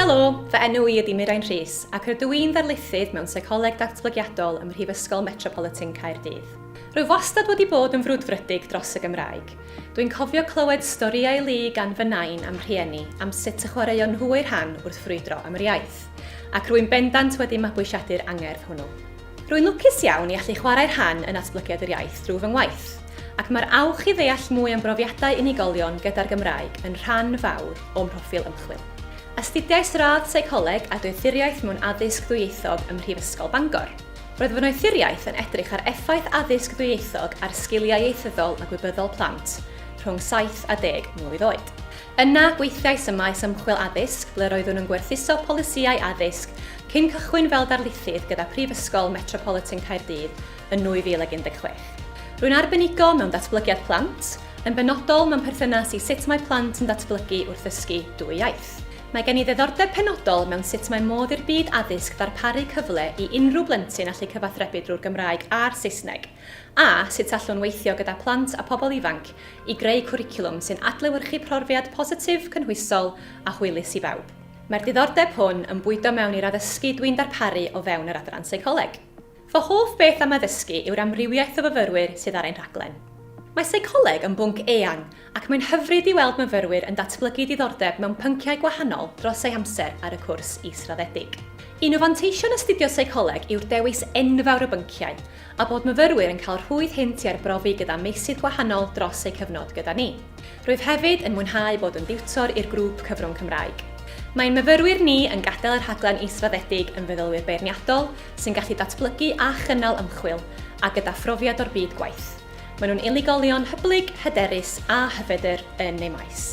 Helo, fy enw I ydy Mirain Rhys ac rydw i'n Darlithydd mewn Seicoleg datblygiadol ym Mhrifysgol Metropolitan Caerdydd. Rwyf wastad wedi bod yn frwdfrydig dros y Gymraeg. Dwi'n cofio clywed storïau lu gan fy nain am rhieni am sut y chwaraeon nhw eu rhan wrth ffrwydro am yr iaith, ac rwy'n bendant wedi mabwysiadu'r angerdd hwnnw. Rwy'n lwcus iawn i allu chwarae'r rhan yn atblygiad yr iaith drwy fy ngwaith, ac mae'r awch i ddeall mwy am brofiadau unigolion gyda'r Gymraeg yn rhan fawr o'n proffil ymchwil. Astudiais radd Seicoleg a doethuriaeth mewn addysg ddwyieithog ym Mhrifysgol Bangor. Roedd fy noethuriaeth yn edrych ar effaith addysg ddwyieithog ar sgiliau ieithyddol a gwybyddol plant rhwng 7 a 10 mlwydd oed. Yna gweithiais ym maes ymchwil addysg ble roeddwn yn gwerthuso polisïau addysg cyn cychwyn fel darlithydd gyda Mhrifysgol Metropolitan Caerdydd yn 2016. Rwy'n arbenigo mewn datblygiad plant, yn benodol mewn perthynas i sut mae plant yn datblygu wrth ddysgu dwy iaith. Mae gen I ddiddordeb penodol mewn sut mae modd i'r byd addysg ddarparu cyfle i unrhyw blentyn allu cyfathrebu drwy'r Gymraeg a'r Saesneg, a sut allwn weithio gyda plant a pobl ifanc i greu cwricwlwm sy'n adlewyrchu profiad positif, cynhwysol a hwylus i bawb. Mae'r diddordeb hwn yn bwydo mewn i'r addysgu dwi'n darparu o fewn yr adran Seicoleg. Fy hoff beth am addysgu yw'r amrywiaeth o fyfyrwyr sydd ar ein rhaglen. Mae Seicoleg yn bwnc eang ac mae'n hyfryd i weld myfyrwyr yn datblygu diddordeb mewn pynciau gwahanol dros eu amser ar y cwrs israddedig. Un o fanteision astudio Seicoleg yw'r dewis enfawr o bynciau a bod myfyrwyr yn cael rhwydd hynt i arbrofi gyda meysydd gwahanol dros eu cyfnod gyda ni. Rwyf hefyd yn mwynhau bod yn ddiwtor i'r grŵp cyfrwng Cymraeg. Mae'n myfyrwyr ni yn gadael yr rhaglen israddedig yn feddylwyr beirniadol sy'n gallu datblygu a chynnal ymchwil a gyda phrofiad o'r byd gwaith. Maen nhw'n unigolion hyblyg, hyderus a hyfedr yn eu maes.